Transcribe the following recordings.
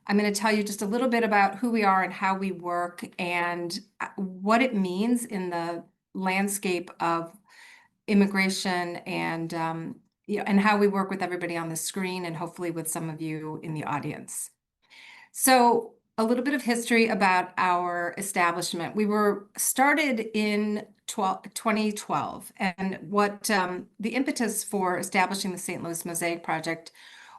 I'm going to tell you just a little bit about who we are and how we work and what it means in the landscape of immigration and and how we work with everybody on the screen and hopefully with some of you in the audience. So a little bit of history about our establishment. We were started in 2012, and what the impetus for establishing the St. Louis Mosaic Project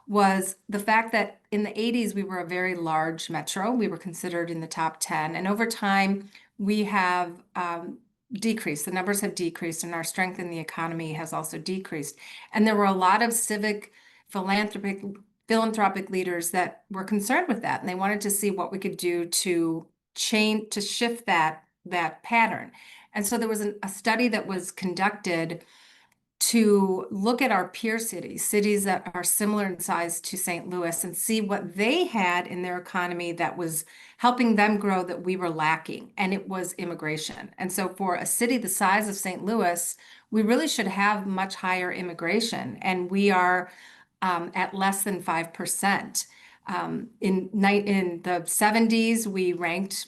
was the fact that in the 80s, we were a very large metro. We were considered in the top 10. And over time, we have decreased. The numbers have decreased, and our strength in the economy has also decreased. And there were a lot of civic, philanthropic leaders that were concerned with that, and they wanted to see what we could do to shift that pattern. And so there was a study that was conducted to look at our peer cities that are similar in size to St. Louis, and see what they had in their economy that was helping them grow that we were lacking, and it was immigration. And so for a city the size of St. Louis, we really should have much higher immigration, and we are at less than 5%. In the 70s, we ranked,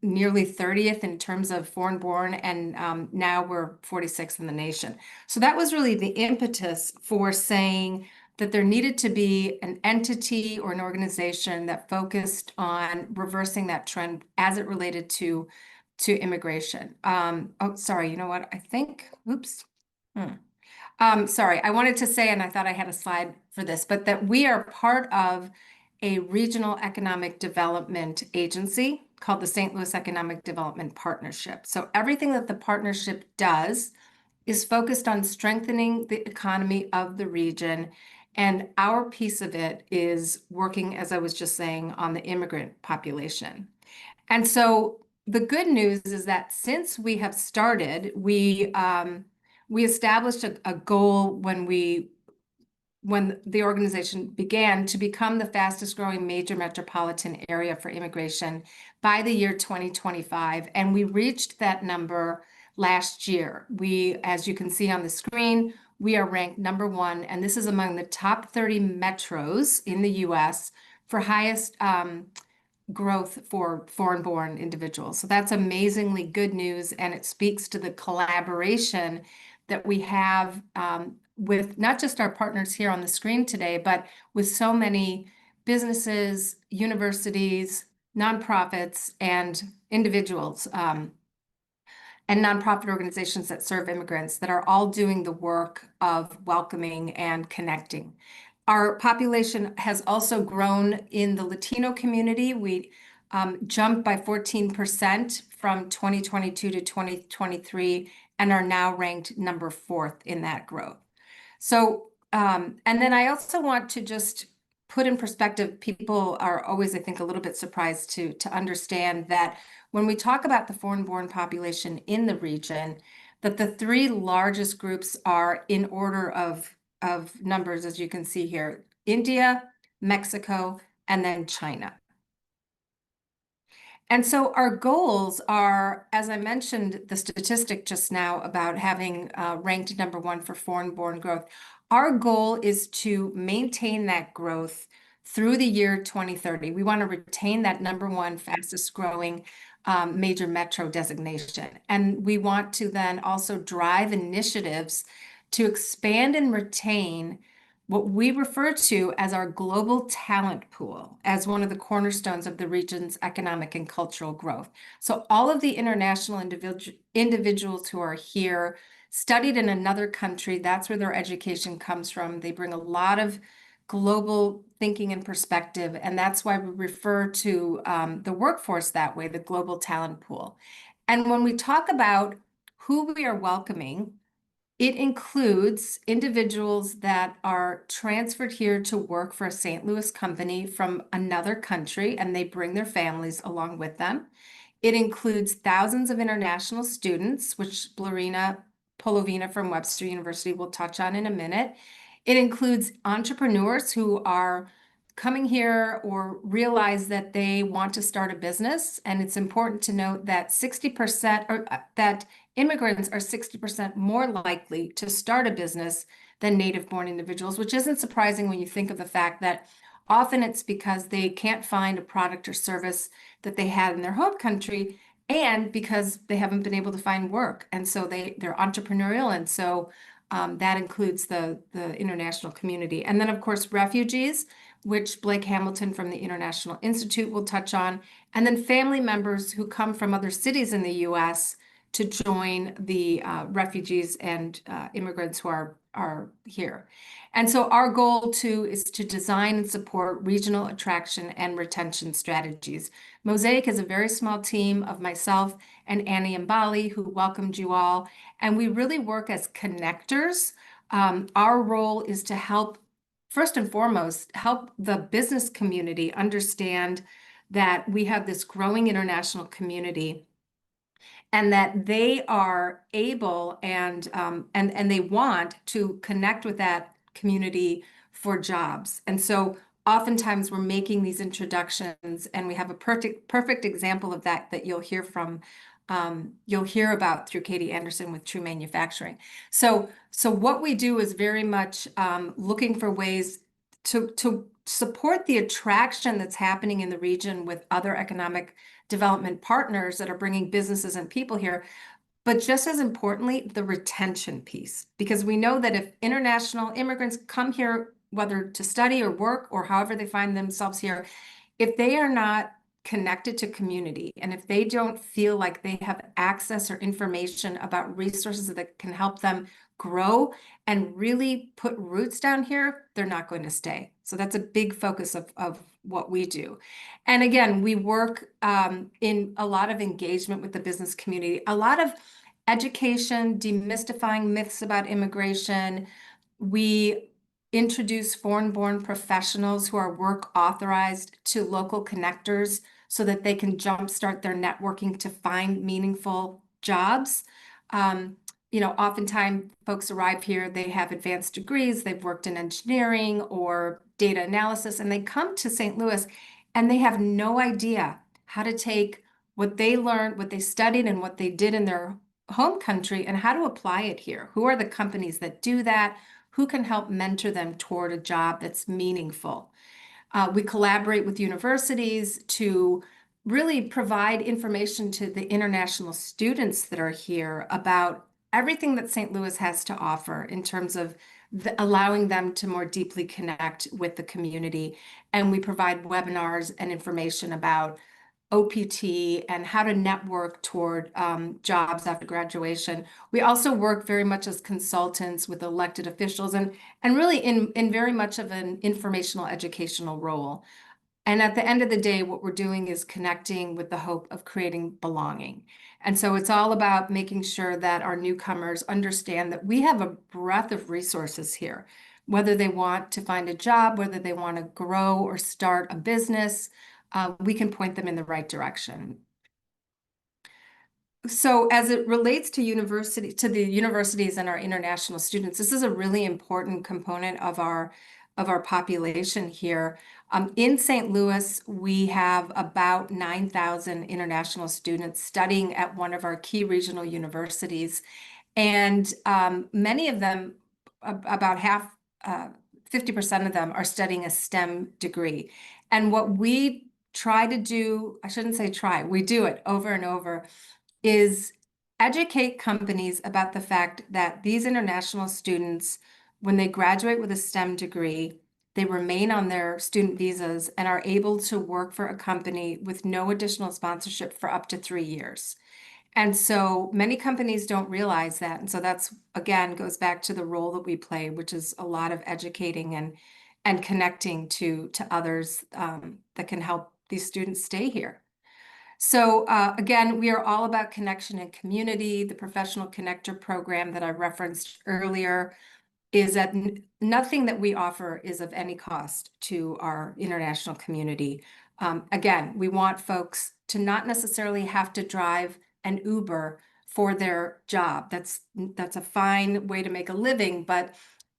nearly 30th in terms of foreign born, and now we're 46th in the nation. So that was really the impetus for saying that there needed to be an entity or an organization that focused on reversing that trend as it related to immigration. Oh, sorry, you know what? I think, oops. Sorry, I wanted to say, and I thought I had a slide for this, but that we are part of a regional economic development agency called the St. Louis Economic Development Partnership. So everything that the partnership does is focused on strengthening the economy of the region. And our piece of it is working, as I was just saying, on the immigrant population. And so the good news is that since we have started, we established a goal when the organization began to become the fastest growing major metropolitan area for immigration by the year 2025. And we reached that number last year. As you can see on the screen, we are ranked number 1, and this is among the top 30 metros in the US for highest growth for foreign-born individuals. So that's amazingly good news, and it speaks to the collaboration that we have with not just our partners here on the screen today, but with so many businesses, universities, nonprofits, and individuals, and nonprofit organizations that serve immigrants that are all doing the work of welcoming and connecting. Our population has also grown in the Latino community. We jumped by 14% from 2022 to 2023 and are now ranked number 4th in that growth. So, and then I also want to just put in perspective, people are always, I think, a little bit surprised to understand that when we talk about the foreign-born population in the region, that the 3 largest groups are in order of numbers, as you can see here: India, Mexico, and then China. And so our goals are, as I mentioned, the statistic just now about having ranked number 1 for foreign-born growth. Our goal is to maintain that growth through the year 2030. We want to retain that number 1 fastest growing major metro designation. And we want to then also drive initiatives to expand and retain what we refer to as our global talent pool as one of the cornerstones of the region's economic and cultural growth. So all of the international individuals who are here studied in another country, that's where their education comes from. They bring a lot of global thinking and perspective, and that's why we refer to the workforce that way, the global talent pool. And when we talk about who we are welcoming, it includes individuals that are transferred here to work for a St. Louis company from another country, and they bring their families along with them. It includes thousands of international students, which Blerina Polovina from Webster University will touch on in a minute. It includes entrepreneurs who are coming here or realize that they want to start a business. And it's important to note that 60% or that immigrants are 60% more likely to start a business than native-born individuals, which isn't surprising when you think of the fact that Often it's because they can't find a product or service that they had in their home country, and because they haven't been able to find work. And so they're entrepreneurial. And so that includes the international community. And then, of course, refugees, which Blake Hamilton from the International Institute will touch on, and then family members who come from other cities in the US to join the refugees and immigrants who are here. And so our goal too is to design and support regional attraction and retention strategies. Mosaic is a very small team of myself and Annie and Bali, who welcomed you all, and we really work as connectors. Our role is to help, first and foremost, help the business community understand that we have this growing international community and that they are able and they want to connect with that community for jobs. And so oftentimes we're making these introductions, and we have a perfect example of that you'll hear about through Katie Anderson with True Manufacturing. So what we do is very much looking for ways to support the attraction that's happening in the region with other economic development partners that are bringing businesses and people here. But just as importantly, the retention piece, because we know that if international immigrants come here, whether to study or work or however they find themselves here, if they are not connected to community, and if they don't feel like they have access or information about resources that can help them grow and really put roots down here, they're not going to stay. So that's a big focus of what we do. And again, we work in a lot of engagement with the business community, a lot of education, demystifying myths about immigration. We introduce foreign-born professionals who are work authorized to local connectors so that they can jumpstart their networking to find meaningful jobs. Oftentimes folks arrive here, they have advanced degrees, they've worked in engineering or data analysis, and they come to St. Louis and they have no idea how to take what they learned, what they studied, and what they did in their home country and how to apply it here. Who are the companies that do that? Who can help mentor them toward a job that's meaningful? We collaborate with universities to really provide information to the international students that are here about everything that St. Louis has to offer in terms of allowing them to more deeply connect with the community. And we provide webinars and information about OPT and how to network toward jobs after graduation. We also work very much as consultants with elected officials and really in very much of an informational educational role. And at the end of the day, what we're doing is connecting with the hope of creating belonging. And so it's all about making sure that our newcomers understand that we have a breadth of resources here, whether they want to find a job, whether they want to grow or start a business, we can point them in the right direction. So as it relates to the universities and our international students, this is a really important component of our population here. In St. Louis, we have about 9,000 international students studying at one of our key regional universities. And many of them, about half, 50% of them are studying a STEM degree. And what we try to do, I shouldn't say try, we do it over and over, is educate companies about the fact that these international students, when they graduate with a STEM degree, they remain on their student visas and are able to work for a company with no additional sponsorship for up to 3 years. And so many companies don't realize that. And so that's, again, goes back to the role that we play, which is a lot of educating and connecting to others that can help these students stay here. So again, we are all about connection and community. The Professional Connector program that I referenced earlier is that nothing that we offer is of any cost to our international community. Again, we want folks to not necessarily have to drive an Uber for their job. That's a fine way to make a living, but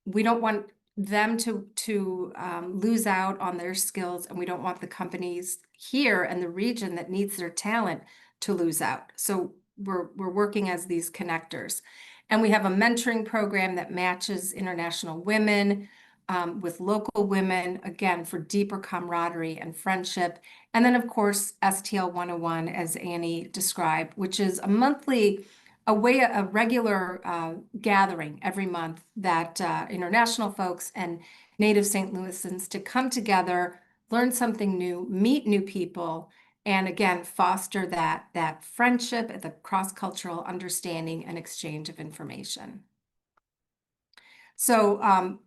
we don't want them to lose out on their skills, and we don't want the companies here and the region that needs their talent to lose out. So we're working as these connectors. And we have a mentoring program that matches international women with local women, again, for deeper camaraderie and friendship. And then, of course, STL 101, as Annie described, which is a regular gathering every month that international folks and native St. Louisans to come together, learn something new, meet new people, and again, foster that friendship, the cross-cultural understanding and exchange of information. So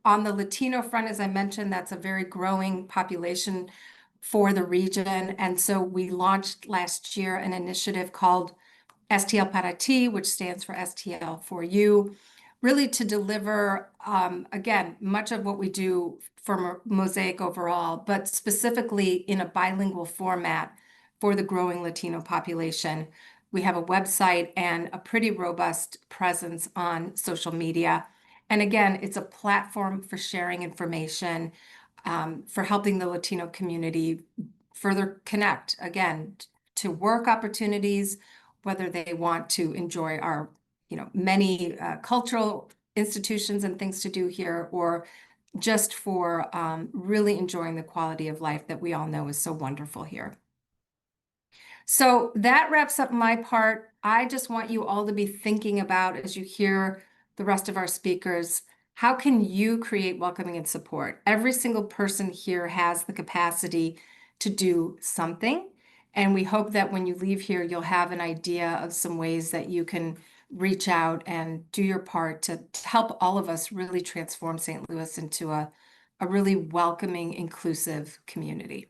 on the Latino front, as I mentioned, that's a very growing population for the region. And so we launched last year an initiative called STL para Ti, which stands for STL for you, really to deliver, again, much of what we do for Mosaic overall, but specifically in a bilingual format for the growing Latino population. We have a website and a pretty robust presence on social media. And again, it's a platform for sharing information, for helping the Latino community further connect, again, to work opportunities, whether they want to enjoy our, many cultural institutions and things to do here, or just for really enjoying the quality of life that we all know is so wonderful here. So that wraps up my part. I just want you all to be thinking about, as you hear the rest of our speakers, how can you create welcoming and support? Every single person here has the capacity to do something. And we hope that when you leave here, you'll have an idea of some ways that you can reach out and do your part to help all of us really transform St. Louis into a really welcoming, inclusive community.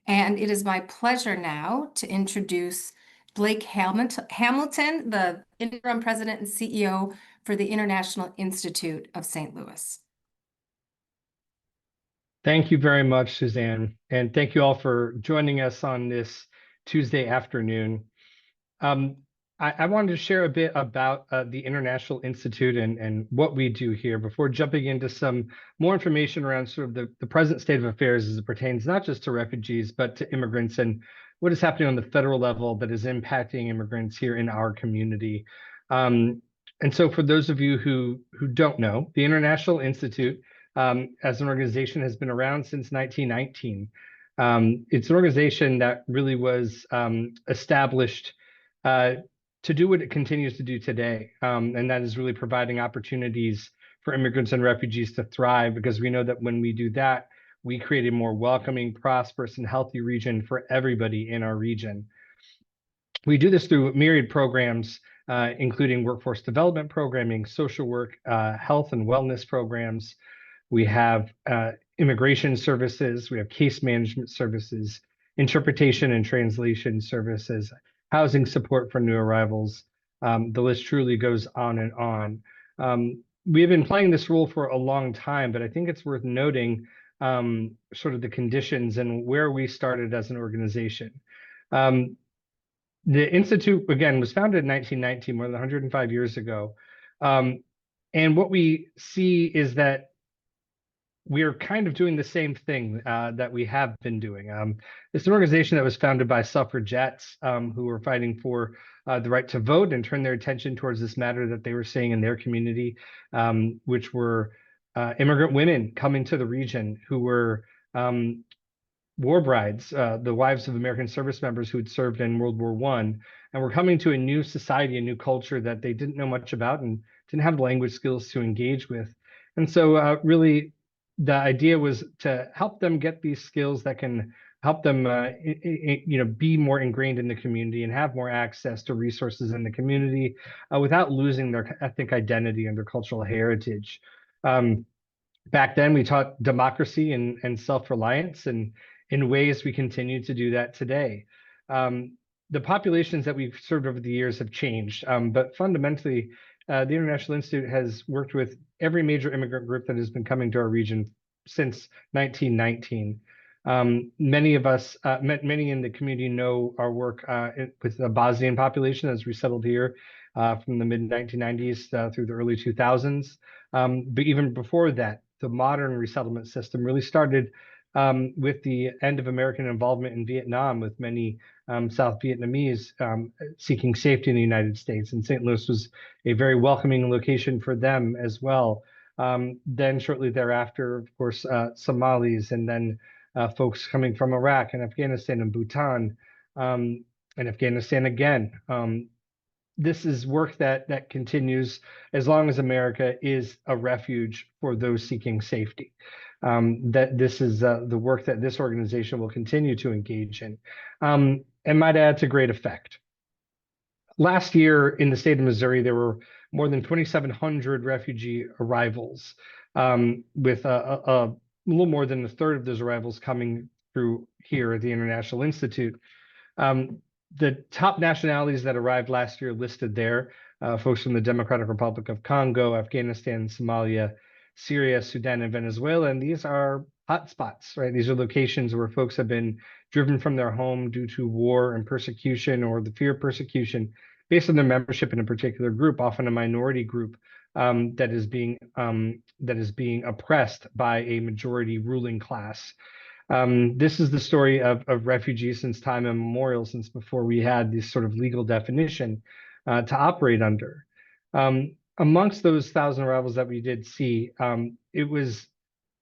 And it is my pleasure now to introduce Blake Hamilton, the Interim President and CEO for the International Institute of St. Louis. Thank you very much, Suzanne. And thank you all for joining us on this Tuesday afternoon. I wanted to share a bit about the International Institute and what we do here before jumping into some more information around sort of the present state of affairs as it pertains not just to refugees, but to immigrants and what is happening on the federal level that is impacting immigrants here in our community. And so for those of you who don't know, the International Institute as an organization has been around since 1919. It's an organization that really was established to do what it continues to do today, and that is really providing opportunities for immigrants and refugees to thrive, because we know that when we do that, we create a more welcoming, prosperous, and healthy region for everybody in our region. We do this through myriad programs, including workforce development programming, social work, health and wellness programs. We have immigration services, we have case management services, interpretation and translation services, housing support for new arrivals. The list truly goes on and on. We have been playing this role for a long time, but I think it's worth noting sort of the conditions and where we started as an organization. The Institute, again, was founded in 1919, more than 105 years ago. And what we see is that we're kind of doing the same thing that we have been doing. It's an organization that was founded by suffragettes who were fighting for the right to vote and turn their attention towards this matter that they were seeing in their community, which were immigrant women coming to the region who were war brides, the wives of American service members who had served in World War I, and were coming to a new society, a new culture that they didn't know much about and didn't have the language skills to engage with. And so really, the idea was to help them get these skills that can help them be more ingrained in the community and have more access to resources in the community without losing their ethnic identity and their cultural heritage. Back then, we taught democracy and self-reliance, and in ways we continue to do that today. The populations that we've served over the years have changed, but fundamentally, the International Institute has worked with every major immigrant group that has been coming to our region since 1919. Many of us, many in the community know our work with the Bosnian population as we settled here from the mid-1990s through the early 2000s. But even before that, the modern resettlement system really started with the end of American involvement in Vietnam, with many South Vietnamese seeking safety in the United States. And St. Louis was a very welcoming location for them as well. Then shortly thereafter, of course, Somalis, and then folks coming from Iraq and Afghanistan and Bhutan, and Afghanistan again. This is work that continues as long as America is a refuge for those seeking safety. That this is the work that this organization will continue to engage in, and might add to great effect. Last year in the state of Missouri, there were more than 2,700 refugee arrivals, with a little more than a third of those arrivals coming through here at the International Institute. The top nationalities that arrived last year listed there, folks from the Democratic Republic of Congo, Afghanistan, Somalia, Syria, Sudan, and Venezuela. And these are hotspots, right? These are locations where folks have been driven from their home due to war and persecution, or the fear of persecution based on their membership in a particular group, often a minority group, that is being oppressed by a majority ruling class. This is the story of refugees since time immemorial, since before we had this sort of legal definition to operate under. Amongst those 1,000 arrivals that we did see, it was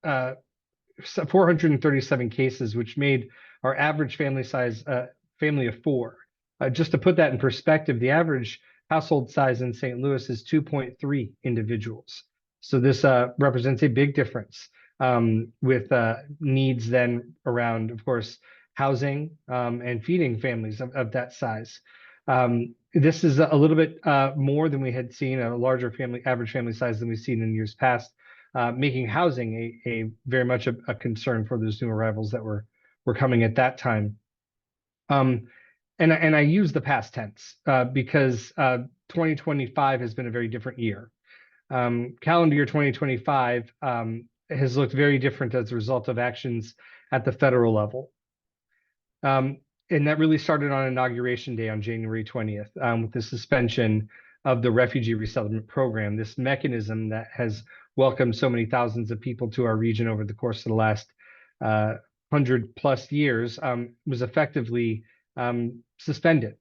437 cases, which made our average family size family of four. Just to put that in perspective, the average household size in St. Louis is 2.3 individuals. So this represents a big difference, with needs then around, of course, housing and feeding families of that size. This is a little bit more than we had seen, a larger average family size than we've seen in years past, making housing a very much a concern for those new arrivals that were coming at that time. And I use the past tense because 2025 has been a very different year. Calendar year 2025 has looked very different as a result of actions at the federal level. And that really started on Inauguration Day on January 20th, with the suspension of the Refugee Resettlement Program, this mechanism that has welcomed so many thousands of people to our region over the course of the last 100+ years, was effectively suspended.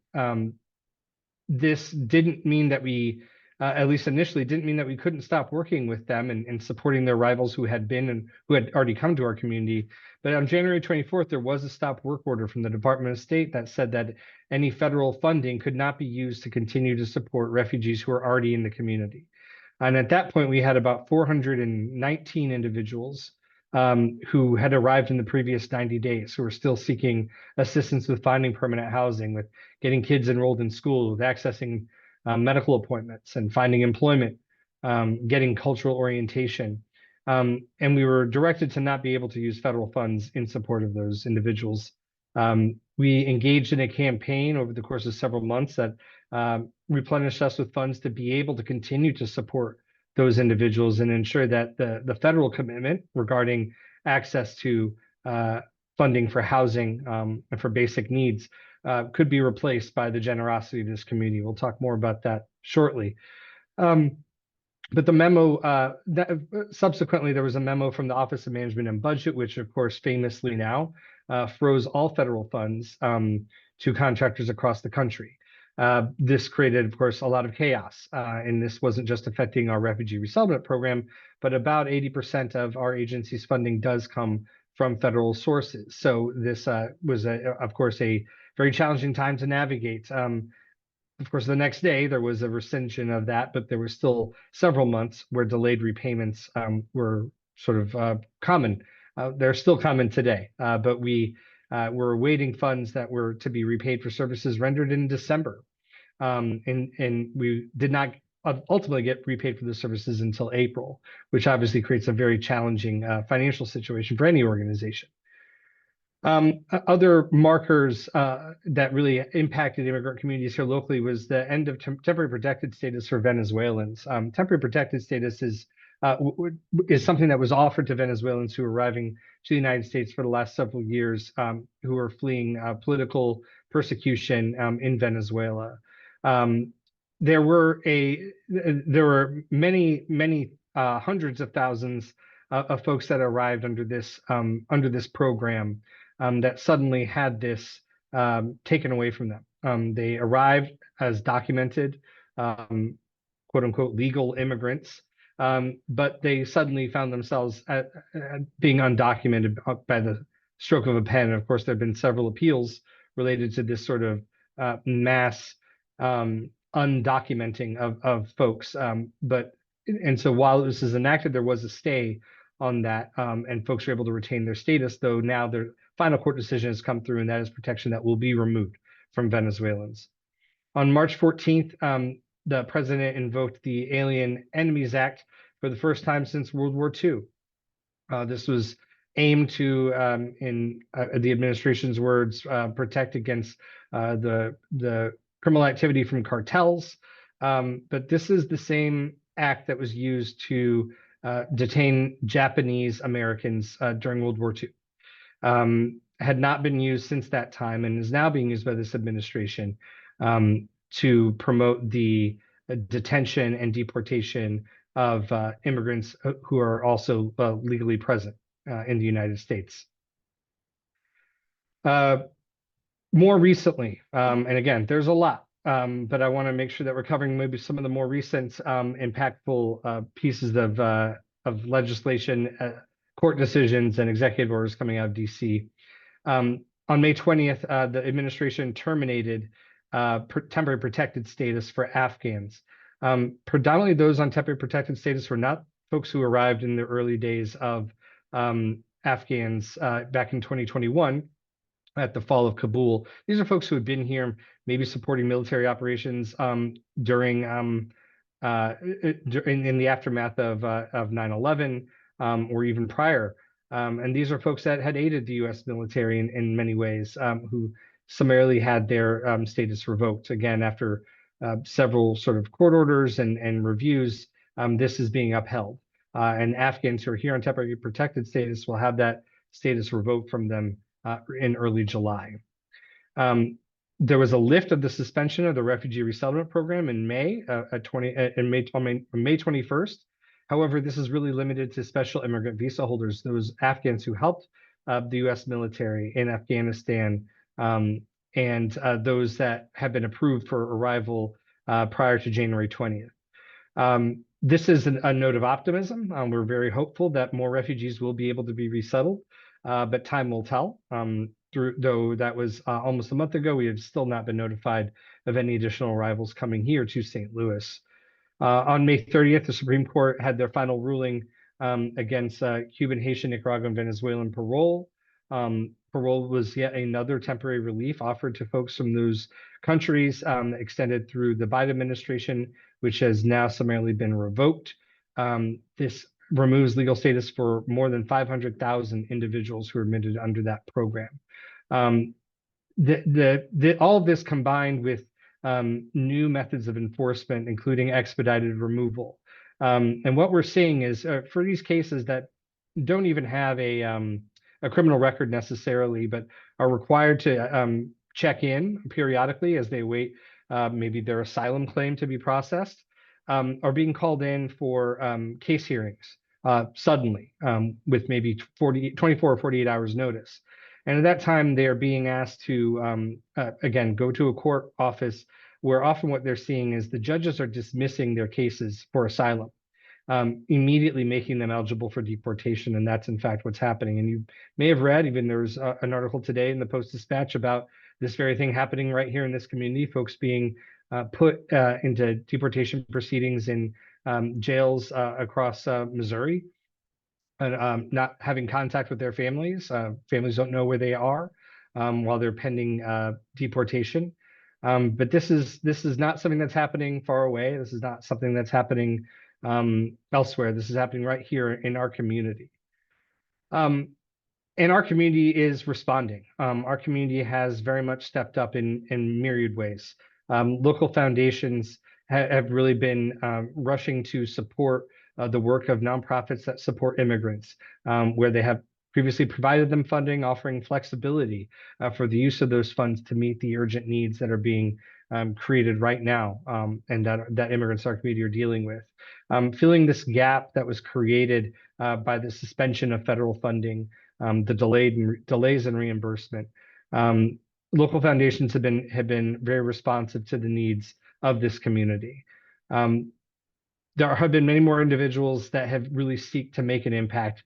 This didn't mean that we, at least initially, didn't mean that we couldn't stop working with them and supporting their rivals who had been and who had already come to our community. But on January 24th, there was a stop work order from the Department of State that said that any federal funding could not be used to continue to support refugees who are already in the community. And at that point, we had about 419 individuals who had arrived in the previous 90 days, who were still seeking assistance with finding permanent housing, with getting kids enrolled in school, with accessing medical appointments and finding employment, getting cultural orientation. And we were directed to not be able to use federal funds in support of those individuals. We engaged in a campaign over the course of several months that replenished us with funds to be able to continue to support those individuals and ensure that the federal commitment regarding access to funding for housing and for basic needs could be replaced by the generosity of this community. We'll talk more about that shortly. But the memo, subsequently, there was a memo from the Office of Management and Budget, which, of course, famously now froze all federal funds to contractors across the country. This created, of course, a lot of chaos. And this wasn't just affecting our refugee resettlement program, but about 80% of our agency's funding does come from federal sources. So this was, of course, a very challenging time to navigate. Of course, the next day there was a rescission of that, but there were still several months where delayed repayments were sort of common. They're still common today, but we were awaiting funds that were to be repaid for services rendered in December. And we did not ultimately get repaid for the services until April, which obviously creates a very challenging financial situation for any organization. Other markers that really impacted immigrant communities here locally was the end of temporary protected status for Venezuelans. Temporary protected status is something that was offered to Venezuelans who were arriving to the United States for the last several years, who are fleeing political persecution in Venezuela. There were many hundreds of thousands of folks that arrived under this program that suddenly had this taken away from them. They arrived as documented, quote unquote, legal immigrants. but they suddenly found themselves being undocumented by the stroke of a pen. And of course, there have been several appeals related to this sort of mass undocumenting of folks. And so while this is enacted, there was a stay on that, and folks are able to retain their status, though now their final court decision has come through, and that is protection that will be removed from Venezuelans. On March 14th, the president invoked the Alien Enemies Act for the first time since World War II. This was aimed to, in the administration's words, protect against the criminal activity from cartels. But this is the same act that was used to detain Japanese Americans during World War II. Had not been used since that time and is now being used by this administration to promote the detention and deportation of immigrants who are also legally present in the United States. More recently, and again, there's a lot, but I want to make sure that we're covering maybe some of the more recent impactful pieces of legislation, court decisions, and executive orders coming out of DC. On May 20th, the administration terminated temporary protected status for Afghans. Predominantly those on temporary protected status were not folks who arrived in the early days of Afghans back in 2021 at the fall of Kabul. These are folks who had been here, maybe supporting military operations during in the aftermath of 9/11 or even prior. And these are folks that had aided the U.S. military in many ways, who summarily had their status revoked. Again, after several sort of court orders and reviews, this is being upheld. And Afghans who are here on temporary protected status will have that status revoked from them in early July. There was a lift of the suspension of the refugee resettlement program in May, on May 21st. However, this is really limited to special immigrant visa holders, those Afghans who helped the U.S. military in Afghanistan, and those that have been approved for arrival prior to January 20th. This is a note of optimism. We're very hopeful that more refugees will be able to be resettled, but time will tell. Though that was almost a month ago, we have still not been notified of any additional arrivals coming here to St. Louis. On May 30th, the Supreme Court had their final ruling against Cuban, Haitian, Nicaraguan, Venezuelan parole. Parole was yet another temporary relief offered to folks from those countries, extended through the Biden administration, which has now summarily been revoked. This removes legal status for more than 500,000 individuals who are admitted under that program. All of this combined with new methods of enforcement, including expedited removal. And what we're seeing is for these cases that don't even have a criminal record necessarily, but are required to check in periodically as they await maybe their asylum claim to be processed, are being called in for case hearings suddenly with maybe 24 or 48 hours notice. And at that time, they're being asked to, again, go to a court office where often what they're seeing is the judges are dismissing their cases for asylum, immediately making them eligible for deportation. And that's in fact what's happening. And you may have read, even there's an article today in the Post-Dispatch about this very thing happening right here in this community, folks being put into deportation proceedings in jails across Missouri, and not having contact with their families. Families don't know where they are while they're pending deportation. But this is not something that's happening far away. This is not something that's happening elsewhere. This is happening right here in our community. And our community is responding. Our community has very much stepped up in myriad ways. Local foundations have really been rushing to support the work of nonprofits that support immigrants, where they have previously provided them funding, offering flexibility for the use of those funds to meet the urgent needs that are being created right now, and that immigrants in our community are dealing with. Filling this gap that was created by the suspension of federal funding, the delays in reimbursement. Local foundations have been very responsive to the needs of this community. there have been many more individuals that have really seek to make an impact.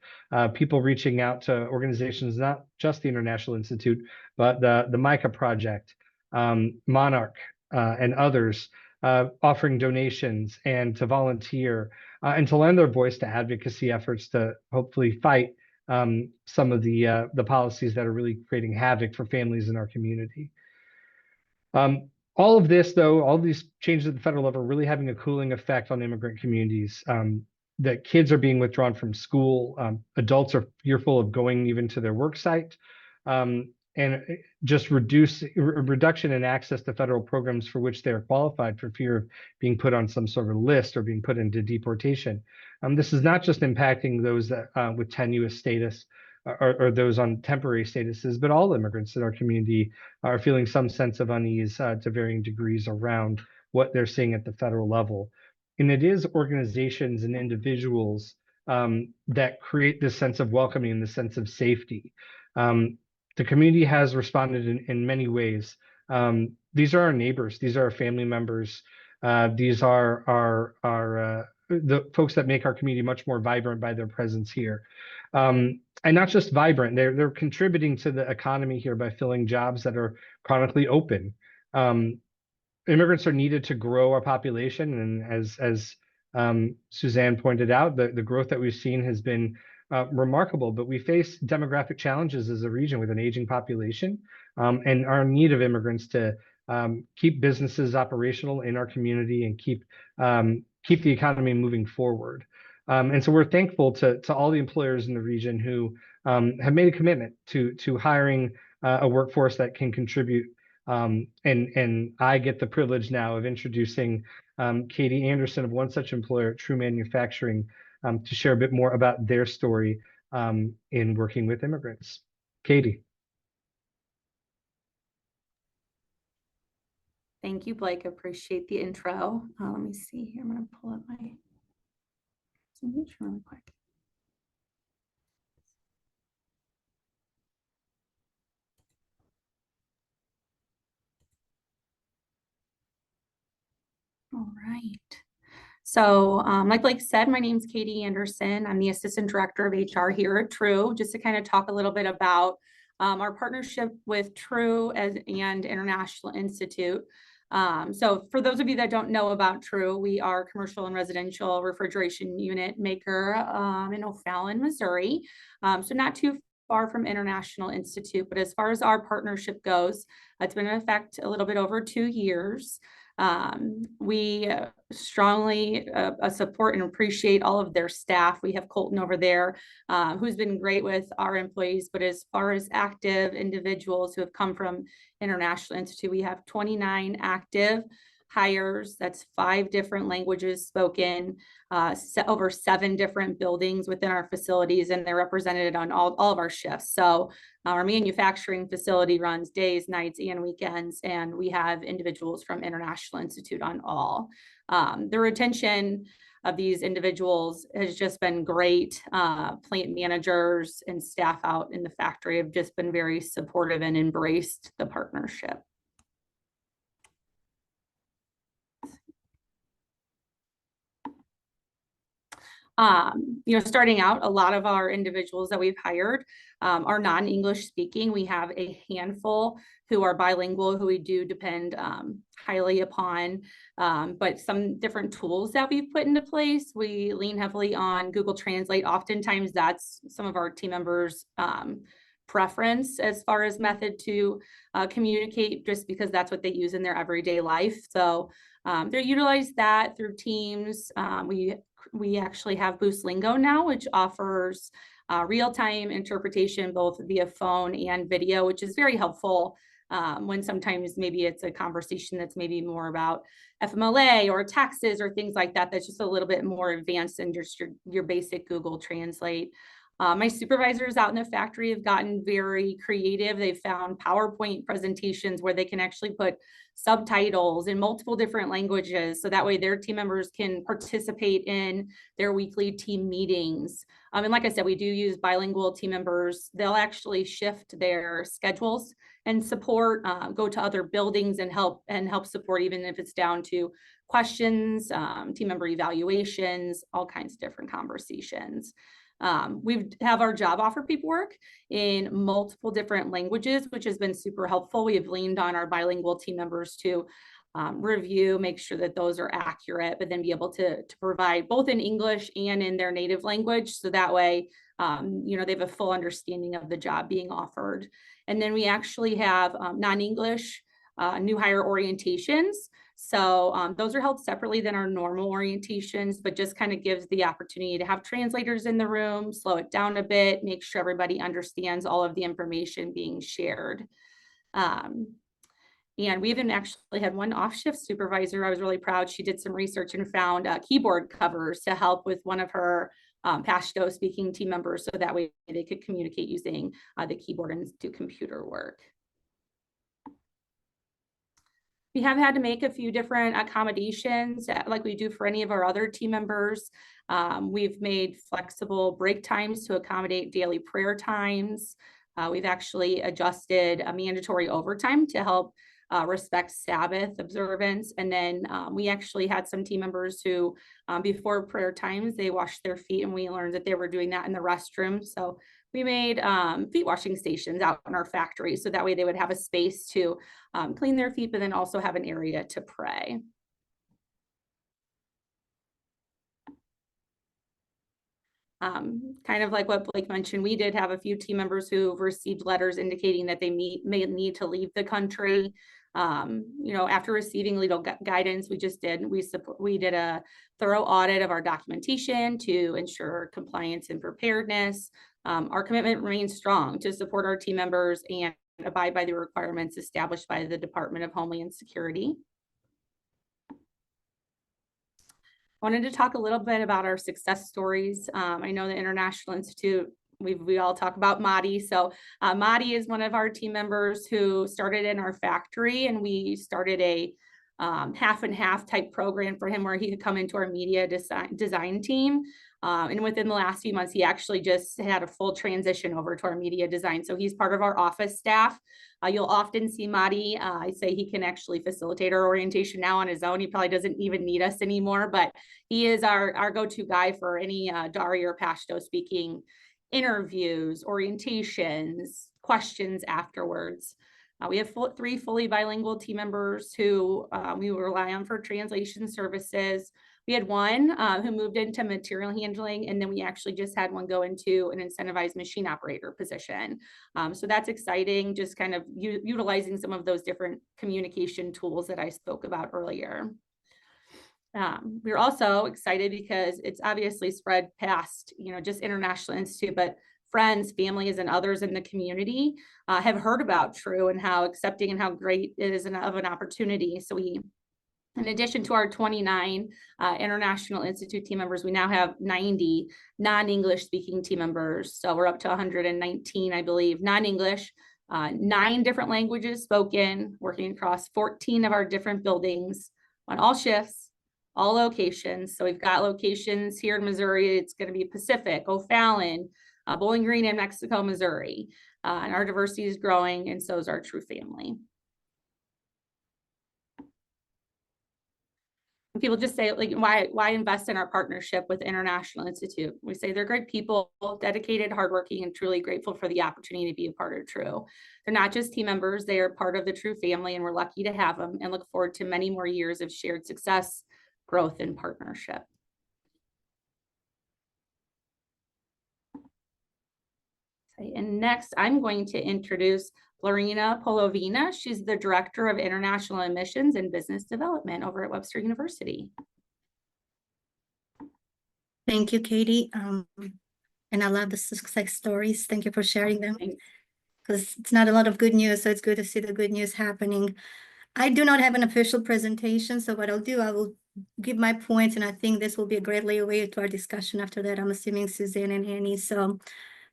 People reaching out to organizations, not just the International Institute, but the MICA Project, Monarch, and others, offering donations and to volunteer and to lend their voice to advocacy efforts to hopefully fight some of the policies that are really creating havoc for families in our community. All of this, though, all of these changes at the federal level are really having a cooling effect on immigrant communities. That kids are being withdrawn from school, adults are fearful of going even to their work site, and just reduction in access to federal programs for which they are qualified for fear of being put on some sort of list or being put into deportation. This is not just impacting those that, with tenuous status or those on temporary statuses, but all immigrants in our community are feeling some sense of unease to varying degrees around what they're seeing at the federal level. And it is organizations and individuals that create this sense of welcoming and the sense of safety. The community has responded in many ways. These are our neighbors. These are our family members. These are the folks that make our community much more vibrant by their presence here. And not just vibrant, they're contributing to the economy here by filling jobs that are chronically open. Immigrants are needed to grow our population, and as Suzanne pointed out, the growth that we've seen has been remarkable, but we face demographic challenges as a region with an aging population, and our need of immigrants to keep businesses operational in our community and keep the economy moving forward. And so we're thankful to all the employers in the region who have made a commitment to hiring a workforce that can contribute. And I get the privilege now of introducing Katie Anderson of one such employer, True Manufacturing, to share a bit more about their story in working with immigrants. Katie. Thank you, Blake. Appreciate the intro. Let me see here. I'm going to pull up my presentation really quick. All right. So like Blake said, my name is Katie Anderson. I'm the Assistant Director of HR here at True. Just to kind of talk a little bit about our partnership with True and International Institute. So for those of you that don't know about True, we are a commercial and residential refrigeration unit maker in O'Fallon, Missouri. So not too far from International Institute, but as far as our partnership goes, it's been in effect a little bit over 2 years. We strongly support and appreciate all of their staff. We have Colton over there who's been great with our employees, but as far as active individuals who have come from International Institute, we have 29 active hires. That's 5 different languages spoken, over 7 different buildings within our facilities, and they're represented on all of our shifts. So our manufacturing facility runs days, nights, and weekends, and we have individuals from International Institute on all. The retention of these individuals has just been great. Plant managers and staff out in the factory have just been very supportive and embraced the partnership. Starting out, a lot of our individuals that we've hired are non-English speaking. We have a handful who are bilingual, who we do depend highly upon, but some different tools that we've put into place. We lean heavily on Google Translate. Oftentimes that's some of our team members' preference as far as method to communicate, just because that's what they use in their everyday life. So they utilize that through Teams. We actually have Boost Lingo now, which offers real-time interpretation, both via phone and video, which is very helpful when sometimes maybe it's a conversation that's maybe more about FMLA or taxes or things like that. That's just a little bit more advanced than just your basic Google Translate. My supervisors out in the factory have gotten very creative. They've found PowerPoint presentations where they can actually put subtitles in multiple different languages. So that way their team members can participate in their weekly team meetings. And like I said, we do use bilingual team members. They'll actually shift their schedules and support, go to other buildings and help support, even if it's down to questions, team member evaluations, all kinds of different conversations. We have our job offer paperwork in multiple different languages, which has been super helpful. We have leaned on our bilingual team members to review, make sure that those are accurate, but then be able to provide both in English and in their native language. So that way, you know, they have a full understanding of the job being offered. And then we actually have non-English new hire orientations. So those are held separately than our normal orientations, but just kind of gives the opportunity to have translators in the room, slow it down a bit, make sure everybody understands all of the information being shared. And we even actually had one off-shift supervisor. I was really proud. She did some research and found keyboard covers to help with one of her Pashto speaking team members, so that way they could communicate using the keyboard and do computer work. We have had to make a few different accommodations like we do for any of our other team members. We've made flexible break times to accommodate daily prayer times. We've actually adjusted a mandatory overtime to help respect Sabbath observance. And then we actually had some team members who before prayer times, they washed their feet, and we learned that they were doing that in the restroom. So we made feet washing stations out in our factory, so that way they would have a space to clean their feet, but then also have an area to pray. Kind of like what Blake mentioned, we did have a few team members who received letters indicating that they may need to leave the country. You know, after receiving legal guidance, we did a thorough audit of our documentation to ensure compliance and preparedness. Our commitment remains strong to support our team members and abide by the requirements established by the Department of Homeland Security. I wanted to talk a little bit about our success stories. I know the International Institute, we all talk about Madi. So Madi is one of our team members who started in our factory, and we started a half and half type program for him where he could come into our media design team. And within the last few months, he actually just had a full transition over to our media design. So he's part of our office staff. You'll often see Madi. I say he can actually facilitate our orientation now on his own. He probably doesn't even need us anymore, but he is our go-to guy for any Dari or Pashto speaking interviews, orientations, questions afterwards. We have three fully bilingual team members who we rely on for translation services. We had one who moved into material handling, and then we actually just had one go into an incentivized machine operator position. So that's exciting, just kind of utilizing some of those different communication tools that I spoke about earlier. We're also excited because it's obviously spread past, you know, just International Institute, but friends, families, and others in the community have heard about TRU and how accepting and how great it is of an opportunity. So we, in addition to our 29 International Institute team members, we now have 90 non-English speaking team members. So we're up to 119, I believe, non-English, 9 different languages spoken, working across 14 of our different buildings on all shifts, all locations. So we've got locations here in Missouri. It's going to be Pacific, O'Fallon, Bowling Green, and Mexico, Missouri. And our diversity is growing, and so is our TRU family. People just say, like, why invest in our partnership with International Institute? We say they're great people, dedicated, hardworking, and truly grateful for the opportunity to be a part of TRU. They're not just team members, they are part of the TRU family, and we're lucky to have them and look forward to many more years of shared success, growth, and partnership. And next, I'm going to introduce Blerina Polovina. She's the Director of International Admissions and Business Development over at Webster University. Thank you, Katie. And I love the success stories. Thank you for sharing them. Because it's not a lot of good news, so it's good to see the good news happening. I do not have an official presentation, so what I'll do, I will give my points, and I think this will be a great layaway to our discussion after that. I'm assuming Suzanne and Annie. So